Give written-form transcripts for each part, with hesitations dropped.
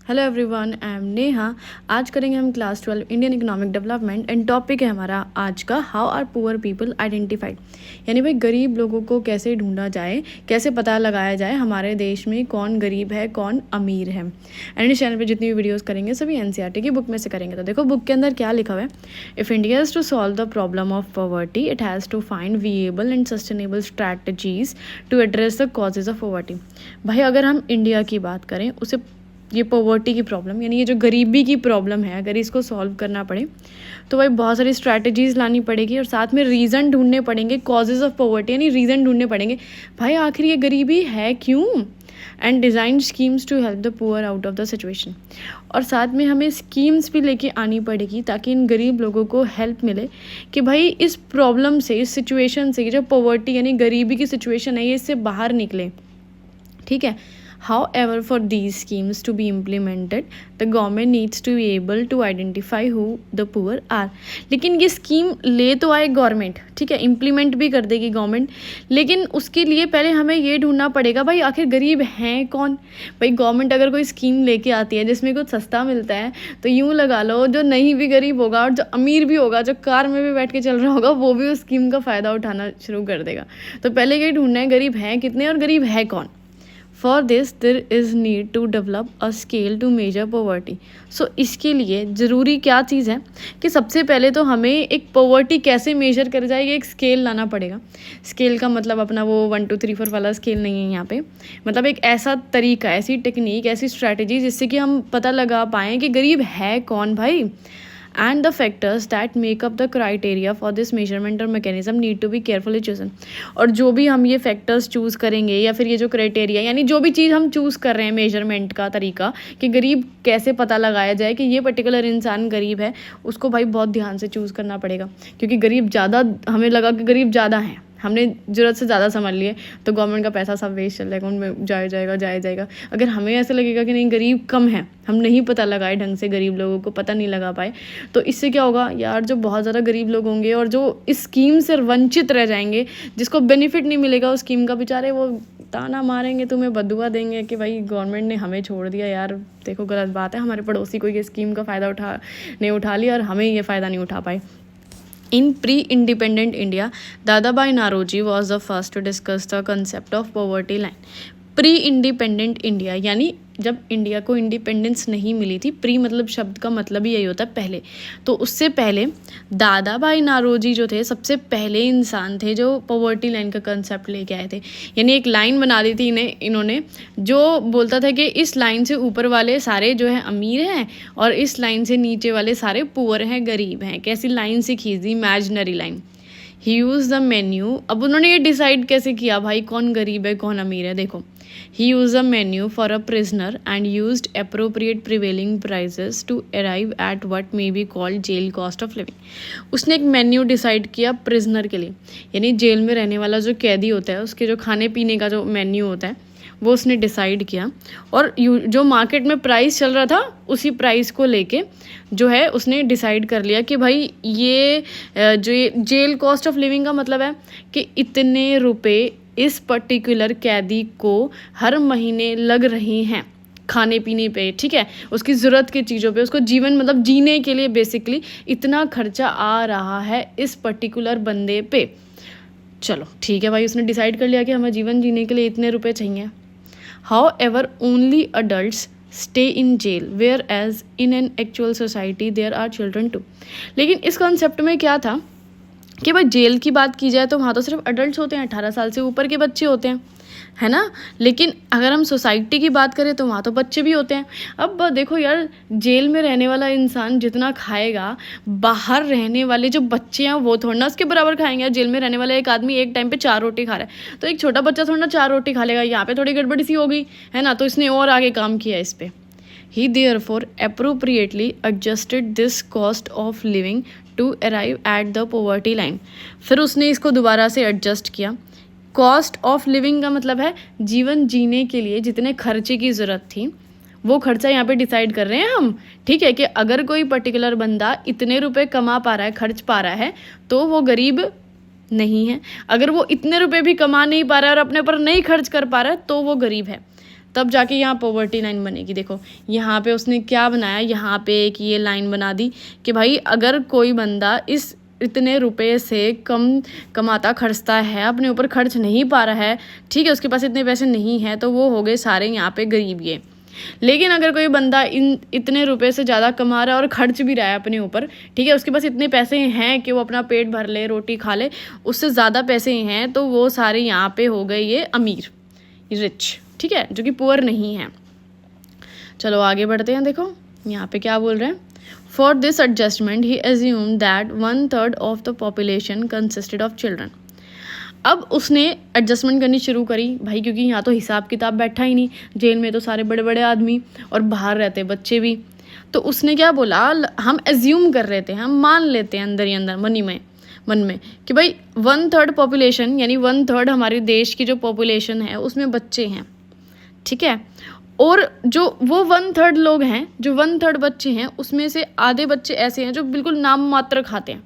Hello everyone, I am Neha. आज करेंगे हम class 12 Indian economic development and topic है हमारा आज का how are poor people identified. यानी भाई गरीब लोगों को कैसे ढूंढा जाए, कैसे पता लगाया जाए हमारे देश में कौन गरीब है कौन अमीर है। एंड इस चैनल पे जितनी भी वीडियोस करेंगे सभी एनसीईआरटी की बुक में से करेंगे। तो देखो बुक के अंदर क्या लिखा हुआ है। If India has to solve the problem of poverty it has to find viable and sustainable strategies to address the causes of poverty. भाई अगर हम इंडिया की बात करें, उसे ये पॉवर्टी की प्रॉब्लम यानी ये जो गरीबी की प्रॉब्लम है, अगर इसको सॉल्व करना पड़े तो भाई बहुत सारी स्ट्रैटेजीज लानी पड़ेगी और साथ में रीज़न ढूंढने पड़ेंगे, कॉजेज ऑफ पॉवर्टी यानी रीज़न ढूंढने पड़ेंगे भाई आखिर ये गरीबी है क्यों, and design schemes to help the poor out of the situation. और साथ में हमें स्कीम्स भी लेके आनी पड़ेगी ताकि इन गरीब लोगों को हेल्प मिले कि भाई इस प्रॉब्लम से, इस सिचुएशन से, जो पॉवर्टी यानी गरीबी की सिचुएशन है, ये इससे बाहर निकले। ठीक है। However, for these schemes to be implemented, the government needs to be able to identify who the poor are. लेकिन ये स्कीम ले तो आए गवर्नमेंट, ठीक है, इम्प्लीमेंट भी कर देगी गवर्नमेंट, लेकिन उसके लिए पहले हमें ये ढूंढना पड़ेगा भाई आखिर गरीब हैं कौन। भाई गवर्नमेंट अगर कोई स्कीम लेके आती है जिसमें कुछ सस्ता मिलता है तो यूँ लगा लो जो नहीं भी गरीब होगा और जो अमीर भी होगा, जो कार में भी बैठ के चल रहा होगा, वो भी उस स्कीम का फ़ायदा उठाना शुरू कर देगा। तो पहले ये ढूंढना है गरीब हैं कितने और गरीब है कौन। For this there is need to develop a scale to measure poverty. So इसके लिए ज़रूरी क्या चीज़ है कि सबसे पहले तो हमें एक पॉवर्टी कैसे मेजर कर जाएगी, एक स्केल लाना पड़ेगा। स्केल का मतलब अपना वो 1 2 3 4 वाला स्केल नहीं है यहाँ पे, मतलब एक ऐसा तरीका, ऐसी टेक्निक, ऐसी स्ट्रैटेजी जिससे कि हम पता लगा पाएँ कि गरीब है कौन भाई। And the factors that make up the criteria for this measurement or mechanism need to be carefully chosen. और जो भी हम ये फैक्टर्स चूज़ करेंगे या फिर ये जो क्राइटेरिया यानी जो भी चीज़ हम चूज़ कर रहे हैं मेजरमेंट का तरीका कि गरीब कैसे पता लगाया जाए कि ये पर्टिकुलर इंसान गरीब है, उसको भाई बहुत ध्यान से चूज़ करना पड़ेगा। क्योंकि गरीब ज़्यादा, हमें लगा कि गरीब ज़्यादा हैं, हमने ज़रूरत से ज़्यादा समझ लिए तो गवर्नमेंट का पैसा सब वेस्ट चल जाएगा, उनमें जाएगा। अगर हमें ऐसा लगेगा कि नहीं गरीब कम है, हम नहीं पता लगाए ढंग से, गरीब लोगों को पता नहीं लगा पाए, तो इससे क्या होगा यार, जो बहुत ज़्यादा गरीब लोग होंगे और जो इस स्कीम से वंचित रह जाएंगे, जिसको बेनिफिट नहीं मिलेगा उस स्कीम का, बेचारे वो ताना मारेंगे, तुम्हें बदुआ देंगे कि भाई गवर्नमेंट ने हमें छोड़ दिया यार, देखो गलत बात है, हमारे पड़ोसी को ये स्कीम का फ़ायदा उठा लिया और हमें ये फ़ायदा नहीं उठा पाए। In pre-independent India, Dadabhai Naoroji was the first to discuss the concept of poverty line. Pre independent India यानी जब इंडिया को इंडिपेंडेंस नहीं मिली थी, प्री मतलब शब्द का मतलब ही यही होता है पहले, तो उससे पहले दादा भाई नारोजी जो थे सबसे पहले इंसान थे जो पॉवर्टी लाइन का कंसेप्ट लेके आए थे। यानी एक लाइन बना दी थी इन्होंने जो बोलता था कि इस लाइन से ऊपर वाले सारे जो है अमीर हैं और इस लाइन से नीचे वाले सारे पुअर हैं, गरीब हैं। कैसी लाइन से खींच दी, imaginary line. He use the menu. अब उन्होंने ये डिसाइड कैसे किया भाई कौन गरीब है कौन अमीर है। देखो, he used a menu for a prisoner and used appropriate prevailing prices to arrive at what may be called jail cost of living. उसने एक मेन्यू डिसाइड किया प्रिजनर के लिए, यानी जेल में रहने वाला जो कैदी होता है उसके जो खाने पीने का जो मेन्यू होता है वो उसने डिसाइड किया, और जो मार्केट में प्राइस चल रहा था उसी प्राइस को लेके जो है उसने डिसाइड कर लिया कि भाई ये जो जेल कॉस्ट ऑफ लिविंग का मतलब है कि इतने रुपए इस पर्टिकुलर कैदी को हर महीने लग रही हैं खाने पीने पे, ठीक है, उसकी ज़रूरत की चीज़ों पे, उसको जीवन मतलब जीने के लिए बेसिकली इतना खर्चा आ रहा है इस पर्टिकुलर बंदे पे। चलो ठीक है भाई, उसने डिसाइड कर लिया कि हमें जीवन जीने के लिए इतने रुपए चाहिए। However only adults stay in jail where as in an actual society there are children too. लेकिन इस कॉन्सेप्ट में क्या था कि भाई जेल की बात की जाए तो वहाँ तो सिर्फ अडल्ट होते हैं, 18 साल से ऊपर के बच्चे होते हैं, है ना। लेकिन अगर हम सोसाइटी की बात करें तो वहाँ तो बच्चे भी होते हैं। अब देखो यार, जेल में रहने वाला इंसान जितना खाएगा, बाहर रहने वाले जो बच्चे हैं वो थोड़ा ना उसके बराबर खाएंगे। जेल में रहने वाला एक आदमी एक टाइम पे 4 रोटी खा रहा है तो एक छोटा बच्चा थोड़ा ना 4 रोटी खा लेगा। यहाँ पे थोड़ी गड़बड़ी सी हो गई है ना, तो इसने और आगे काम किया इस पर। He therefore appropriately adjusted this cost of living to arrive at the poverty line. फिर उसने इसको दोबारा से एडजस्ट किया। कॉस्ट ऑफ लिविंग का मतलब है जीवन जीने के लिए जितने खर्चे की ज़रूरत थी वो खर्चा यहाँ पे डिसाइड कर रहे हैं हम, ठीक है, कि अगर कोई पर्टिकुलर बंदा इतने रुपए कमा पा रहा है, खर्च पा रहा है, तो वो गरीब नहीं है। अगर वो इतने रुपए भी कमा नहीं पा रहा है और अपने पर नहीं खर्च कर पा रहा है तो वो गरीब है। तब जाके यहाँ पॉवर्टी लाइन बनेगी। देखो यहाँ पे उसने क्या बनाया, यहाँ पे एक ये लाइन बना दी कि भाई अगर कोई बंदा इस इतने रुपए से कम कमाता खर्चता है, अपने ऊपर खर्च नहीं पा रहा है, ठीक है, उसके पास इतने पैसे नहीं हैं, तो वो हो गए सारे यहाँ पे गरीब ये। लेकिन अगर कोई बंदा इतने रुपए से ज़्यादा कमा रहा है और खर्च भी रहा है अपने ऊपर, ठीक है, उसके पास इतने पैसे हैं कि वो अपना पेट भर ले, रोटी खा ले, उससे ज़्यादा पैसे हैं, तो वो सारे यहाँ पे हो गए ये अमीर, रिच, ठीक है, जो कि पुअर नहीं है। चलो आगे बढ़ते हैं। देखो यहाँ पे क्या बोल रहे हैं, for this adjustment he assume that 1/3 of the population consisted of children. अब उसने एडजस्टमेंट करनी शुरू करी भाई, क्योंकि यहाँ तो हिसाब किताब बैठा ही नहीं, जेल में तो सारे बड़े बड़े आदमी और बाहर रहते बच्चे भी। तो उसने क्या बोला, हम एज्यूम कर रहे थे, हम मान लेते हैं अंदर ही अंदर मन में कि भाई 1/3 पॉपुलेशन यानी 1/3 हमारे देश की जो पॉपुलेशन है उसमें बच्चे हैं, ठीक है, और जो वो 1/3 लोग हैं, जो 1/3 बच्चे हैं, उसमें से आधे बच्चे ऐसे हैं जो बिल्कुल नाम मात्र खाते हैं,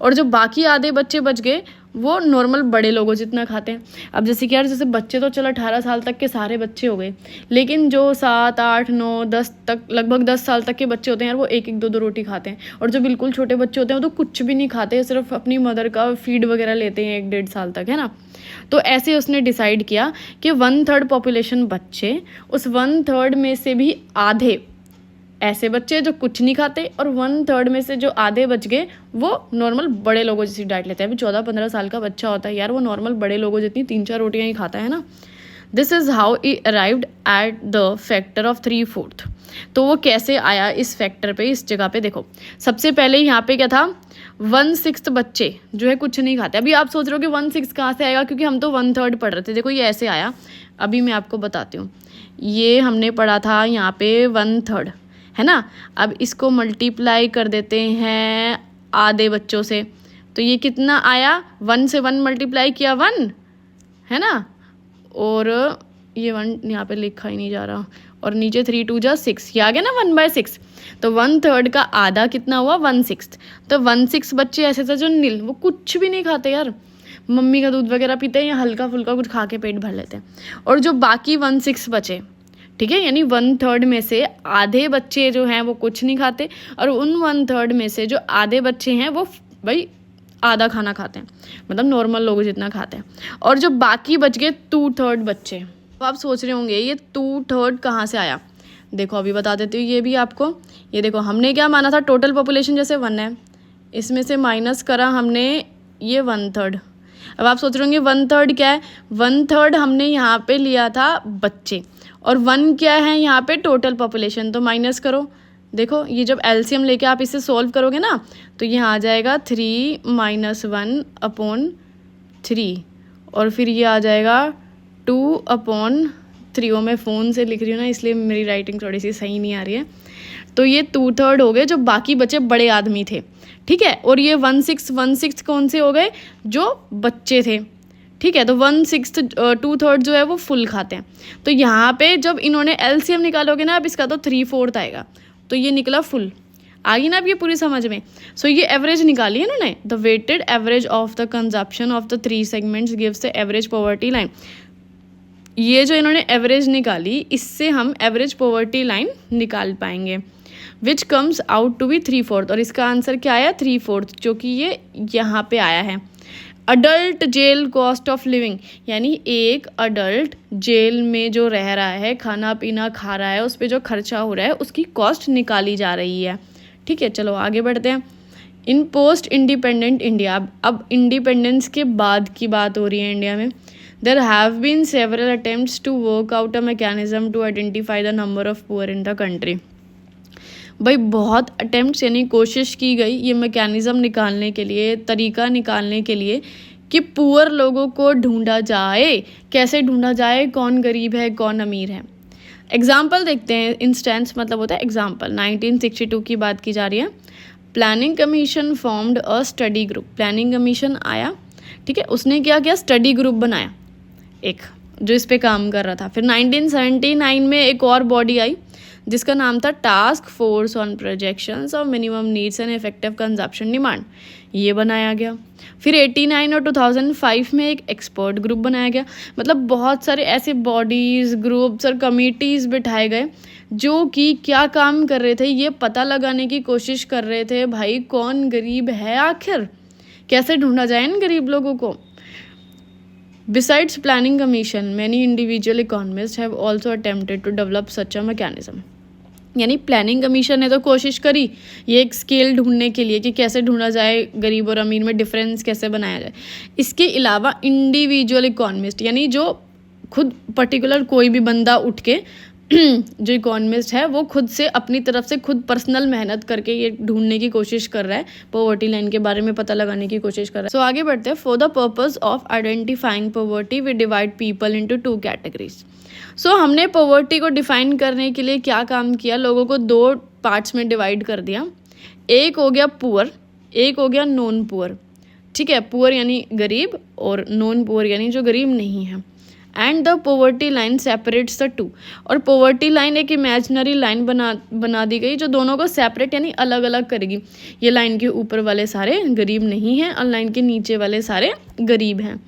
और जो बाकी आधे बच्चे बच गए वो नॉर्मल बड़े लोगों जितना खाते हैं। अब जैसे कि यार जैसे बच्चे तो चलो 18 साल तक के सारे बच्चे हो गए, लेकिन जो 7, 8, 9, 10 तक, लगभग 10 साल तक के बच्चे होते हैं यार, वो 1-1, 2-2 रोटी खाते हैं, और जो बिल्कुल छोटे बच्चे होते हैं वो तो कुछ भी नहीं खाते, सिर्फ अपनी मदर का फीड वगैरह लेते हैं 1-1.5 साल तक, है ना। तो ऐसे उसने डिसाइड किया कि 1/3 पॉपुलेशन बच्चे, उस 1/3 में से भी आधे ऐसे बच्चे जो कुछ नहीं खाते, और 1/3 में से जो आधे बच गए वो नॉर्मल बड़े लोगों जैसी डाइट लेते हैं। अभी 14-15 साल का बच्चा होता है यार, वो नॉर्मल बड़े लोगों जितनी 3-4 रोटियां ही खाता है ना। This is how he arrived at the factor of 3/4। तो वो कैसे आया इस फैक्टर पे, इस जगह पे। देखो सबसे पहले यहाँ पे क्या था, 1/6 बच्चे जो है कुछ नहीं खाते। अभी आप सोच रहे हो कि 1/6 कहाँ से आएगा, क्योंकि हम तो 1/3 पढ़ रहे थे। देखो ये ऐसे आया, अभी मैं आपको बताती हूँ। ये हमने पढ़ा था यहाँ पे 1/3, है ना। अब इसको मल्टीप्लाई कर देते हैं आधे बच्चों से, तो ये कितना आया, 1 से 1 मल्टीप्लाई किया 1, है ना, और ये 1 यहाँ पे लिखा ही नहीं जा रहा, और नीचे 3 2 जा 6, ये आ गया ना 1/6। तो 1/3 का आधा कितना हुआ, 1/6। तो 1/6 बच्चे ऐसे थे जो नील, वो कुछ भी नहीं खाते यार, मम्मी का दूध वगैरह पीते हैं या हल्का फुल्का कुछ खा के पेट भर लेते हैं। और जो बाकी 1/6 बचे, ठीक है, यानी 1/3 में से आधे बच्चे जो हैं वो कुछ नहीं खाते, और उन 1/3 में से जो आधे बच्चे हैं वो भाई आधा खाना खाते हैं, मतलब नॉर्मल लोग जितना खाते हैं। और जो बाकी बच गए 2/3 बच्चे। तो आप सोच रहे होंगे ये 2/3 कहाँ से आया, देखो अभी बता देती हूँ ये भी आपको। ये देखो हमने क्या माना था, टोटल पॉपुलेशन जैसे 1 है, इसमें से माइनस करा हमने ये 1/3। अब आप सोच रहे होंगे 1/3 क्या है, 1/3 हमने यहाँ पे लिया था बच्चे, और 1 क्या है यहाँ पे टोटल पॉपुलेशन, तो माइनस करो। देखो ये जब एलसीएम लेके आप इसे सॉल्व करोगे ना, तो ये आ जाएगा 3 - 1/3, और फिर ये आ जाएगा 2/3। मैं फ़ोन से लिख रही हूँ ना, इसलिए मेरी राइटिंग थोड़ी सी सही नहीं आ रही है। तो ये 2/3 हो गए, जो बाकी बचे बड़े आदमी थे, ठीक है। और ये 1/6 कौन से हो गए, जो बच्चे थे, ठीक है। तो 1/6 2/3 जो है वो फुल खाते हैं। तो यहाँ पे जब इन्होंने एलसीएम निकालोगे ना, अब इसका तो 3/4 आएगा, तो ये निकला फुल। आ गई ना अब ये पूरी समझ में। सो ये एवरेज निकाली है इन्होंने, the weighted average of the consumption of the 3 segments gives the average poverty line. ये जो इन्होंने एवरेज निकाली, इससे हम एवरेज पॉवर्टी लाइन निकाल पाएंगे, which comes out to be 3/4। और इसका आंसर क्या आया, 3/4, जो कि ये यहाँ पे आया है। Adult jail cost of living, यानी एक अडल्ट जेल में जो रह रहा है, खाना पीना खा रहा है, उस पर जो खर्चा हो रहा है, उसकी कॉस्ट निकाली जा रही है, ठीक है। चलो आगे बढ़ते हैं। इन पोस्ट इंडिपेंडेंट इंडिया, अब इंडिपेंडेंस के बाद की बात हो रही है इंडिया में। There have been several attempts to work out a mechanism to identify the number of poor in the country. भाई बहुत अटेम्प्ट्स यानी कोशिश की गई ये मैकेनिज़्म निकालने के लिए, तरीका निकालने के लिए कि पुअर लोगों को ढूंढा जाए। कैसे ढूंढा जाए, कौन गरीब है कौन अमीर है। एग्जाम्पल देखते हैं, इंस्टेंस मतलब होता है एग्जाम्पल। 1962 की बात की जा रही है। Planning commission formed a study group. Planning commission आया, ठीक है, उसने क्या किया, स्टडी ग्रुप बनाया एक, जो इस पे काम कर रहा था। फिर 1979 में एक और बॉडी आई जिसका नाम था task force on projections of minimum needs and effective consumption demand. ये बनाया गया। फिर 89 और 2005 में एक एक्सपर्ट ग्रुप बनाया गया। मतलब बहुत सारे ऐसे बॉडीज़, ग्रुप्स और कमिटीज़ बिठाए गए जो कि क्या काम कर रहे थे, ये पता लगाने की कोशिश कर रहे थे भाई कौन गरीब है आखिर, कैसे ढूंढा जाए इन गरीब लोगों को। Besides planning commission, many individual economists have also attempted to develop such a mechanism. यानी प्लानिंग कमीशन ने तो कोशिश करी ये एक स्केल ढूंढने के लिए कि कैसे ढूंढा जाए गरीब और अमीर में डिफरेंस कैसे बनाया जाए। इसके अलावा इंडिविजुअल इकोनॉमिस्ट यानी जो खुद पर्टिकुलर कोई भी बंदा उठ के जो इकोनॉमिस्ट है वो खुद से अपनी तरफ से खुद पर्सनल मेहनत करके ये ढूंढने की कोशिश कर रहा है, पॉवर्टी लाइन के बारे में पता लगाने की कोशिश कर रहा है। सो आगे बढ़ते हैं। For the purpose of identifying poverty we divide people into 2 categories. So हमने पॉवर्टी को डिफाइन करने के लिए क्या काम किया, लोगों को 2 पार्ट्स में डिवाइड कर दिया। एक हो गया पुअर, एक हो गया नॉन पुअर। ठीक है, पुअर यानी गरीब और नॉन पुअर यानी जो गरीब नहीं है। And the poverty line separates the 2। और पॉवर्टी लाइन एक इमेजिनरी लाइन बना दी गई जो दोनों को सेपरेट यानी अलग अलग करेगी। ये लाइन के ऊपर वाले सारे गरीब नहीं हैं और लाइन के नीचे वाले सारे गरीब हैं।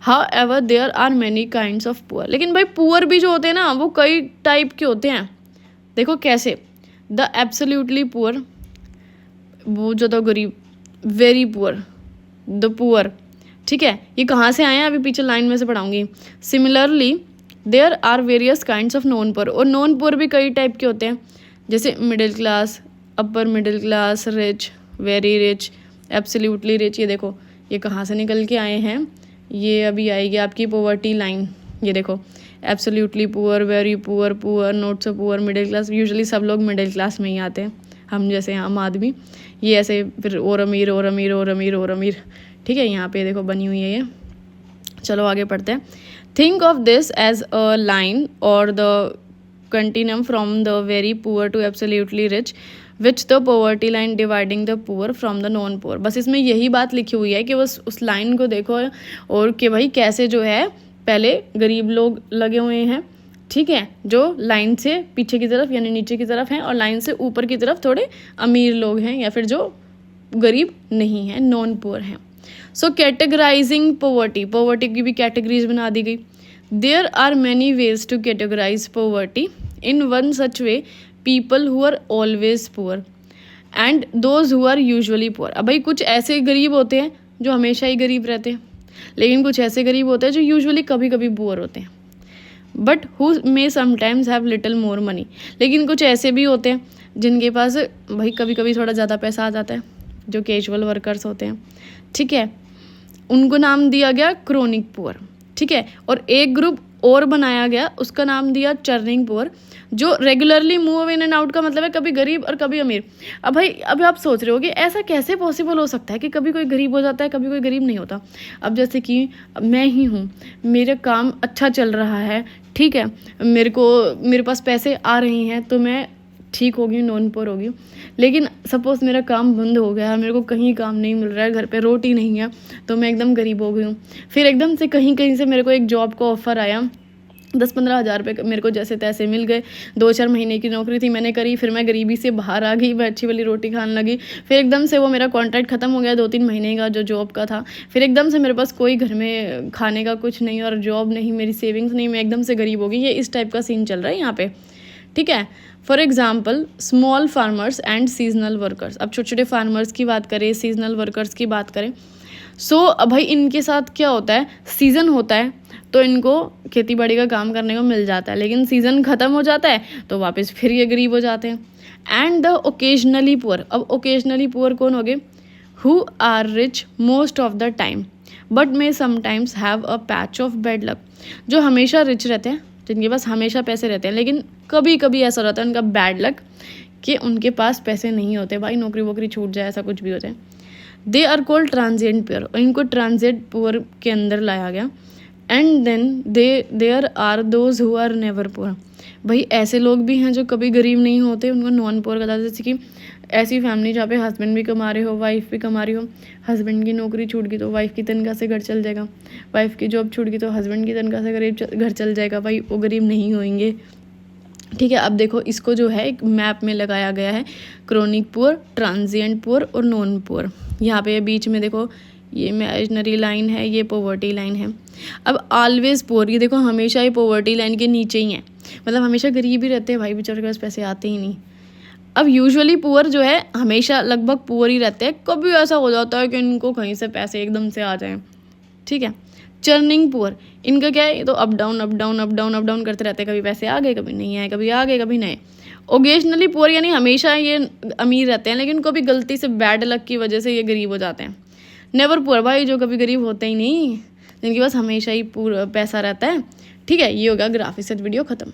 However, there are many kinds of poor। लेकिन भाई पुअर भी जो होते हैं ना वो कई टाइप के होते हैं। देखो कैसे, द एब्सोल्युटली पुअर वो जो तो गरीब, वेरी पुअर, द पुअर। ठीक है, ये कहाँ से आए हैं अभी पीछे लाइन में से पढ़ाऊंगी। Similarly there are various kinds of non poor. और नॉन पुअर भी कई टाइप के होते हैं, जैसे middle class, upper middle class, rich, very rich, absolutely rich. ये देखो ये कहाँ से निकल के आए हैं, ये अभी आएगी आपकी पॉवर्टी लाइन। ये देखो absolutely poor, very poor, poor, not so poor, middle class. Usually सब लोग मिडिल क्लास में ही आते हैं, हम जैसे आम आदमी। ये ऐसे फिर और अमीर और अमीर और अमीर और अमीर। ठीक है, यहाँ पे देखो बनी हुई है ये। चलो आगे पढ़ते हैं। Think of this as a line और the continuum from the very poor to absolutely rich which the poverty line dividing the poor from the non poor. बस इसमें यही बात लिखी हुई है कि बस उस लाइन को देखो और कि भाई कैसे जो है पहले गरीब लोग लगे हुए हैं, ठीक है, जो लाइन से पीछे की तरफ यानी नीचे की तरफ हैं, और लाइन से ऊपर की तरफ थोड़े अमीर लोग हैं या फिर जो गरीब नहीं हैं, नॉन पुअर हैं। सो कैटेगराइजिंग पॉवर्टी, पॉवर्टी की भी कैटेगरीज बना दी गई। There are many ways to categorise poverty in one such way people who are always poor and those who are usually poor. अब भाई कुछ ऐसे गरीब होते हैं जो हमेशा ही गरीब रहते हैं, लेकिन कुछ ऐसे गरीब होते हैं जो यूजुअली कभी कभी पुअर होते हैं, but who may sometimes have little more money. लेकिन कुछ ऐसे भी होते हैं जिनके पास भाई कभी कभी थोड़ा ज़्यादा पैसा आ जाता है, जो कैजुअल वर्कर्स होते हैं। ठीक है, उनको नाम दिया गया क्रोनिक पुअर। ठीक है, और एक ग्रुप और बनाया गया, उसका नाम दिया चर्निंग पुअर, जो regularly move in and out का मतलब है कभी गरीब और कभी अमीर। अब भाई अब आप सोच रहे हो कि ऐसा कैसे पॉसिबल हो सकता है कि कभी कोई गरीब हो जाता है कभी कोई गरीब नहीं होता। अब जैसे कि मैं ही हूँ, मेरा काम अच्छा चल रहा है, ठीक है, मेरे पास पैसे आ रहे हैं तो मैं ठीक होगी, नॉन पुअर होगी। लेकिन सपोज़ मेरा काम बंद हो गया, मेरे को कहीं काम नहीं मिल रहा है, घर पे रोटी नहीं है, तो मैं एकदम गरीब हो गई हूँ। फिर एकदम से कहीं से मेरे को एक जॉब का ऑफ़र आया, 10-15 हज़ार रुपये मेरे को जैसे तैसे मिल गए। 2-4 महीने की नौकरी थी, मैंने करी, फिर मैं गरीबी से बाहर आ गई, मैं अच्छी वाली रोटी खाने लगी। फिर एकदम से वो मेरा कॉन्ट्रैक्ट ख़त्म हो गया 2-3 महीने का जो जॉब का था। फिर एकदम से मेरे पास कोई घर में खाने का कुछ नहीं और जॉब नहीं, मेरी सेविंग्स नहीं, मैं एकदम से गरीब हो गई। ये इस टाइप का सीन चल रहा है यहाँ पे। ठीक है, for example small farmers and seasonal workers. अब छोटे छोटे फार्मर्स की बात करें, सीजनल वर्कर्स की बात करें, सो भाई इनके साथ क्या होता है, सीज़न होता है तो इनको खेती बाड़ी का काम करने को मिल जाता है, लेकिन सीज़न ख़त्म हो जाता है तो वापस फिर ये गरीब हो जाते हैं। And the occasionally poor. अब ओकेजनली पुअर कौन हो गए, who are rich most of the time but may sometimes have a patch of bad luck. जो हमेशा रिच रहते हैं, जिनके पास हमेशा पैसे रहते हैं, लेकिन कभी कभी ऐसा रहता है उनका बैड लक कि उनके पास पैसे नहीं होते, भाई नौकरी वोकरी छूट जाए, ऐसा कुछ भी होता है। They are called transient poor, और इनको ट्रांजिएंट पुअर के अंदर लाया गया। And then there are those who are never poor. भाई ऐसे लोग भी हैं जो कभी गरीब नहीं होते, उनको नॉन पुअर कहता है। जैसे कि ऐसी फैमिली जहाँ पे हस्बैंड भी कमा रहे हो, वाइफ भी कमा रही हो, हस्बैंड की नौकरी छूट गई तो वाइफ की तनख्वाह से घर चल जाएगा, वाइफ की जॉब छूट गई तो हस्बैंड की तनख्वाह से घर चल जाएगा, भाई वो गरीब नहीं होंगे। ठीक है। अब देखो इसको जो है एक मैप में लगाया गया है, क्रोनिक पुअर, ट्रांजिएंट पुअर और नॉन पुअर। यहाँ पे बीच में देखो ये इमेजिनरी लाइन है, ये पॉवर्टी लाइन है। अब ऑलवेज पुअर, ये देखो हमेशा ही पॉवर्टी लाइन के नीचे ही है, मतलब हमेशा गरीब ही रहते हैं भाई, बेचारे के पास पैसे आते ही नहीं। अब यूजुअली पुअर जो है हमेशा लगभग पुअर ही रहते हैं, कभी ऐसा हो जाता है कि इनको कहीं से पैसे एकदम से आ जाएं। ठीक है। चर्निंग पुअर, इनका क्या है, ये तो up down up down up down up down करते रहते हैं, कभी पैसे आ गए कभी नहीं आए, कभी आ गए कभी नहीं। ओकेजनली पुअर यानी हमेशा ये अमीर रहते हैं, लेकिन कभी गलती से बैड लक की वजह से ये गरीब हो जाते हैं। नेवर पुअर, भाई जो कभी गरीब होते ही नहीं, जिनके पास हमेशा ही पूरा पैसा रहता है। ठीक है, ये होगा ग्राफ। इससे वीडियो खत्म।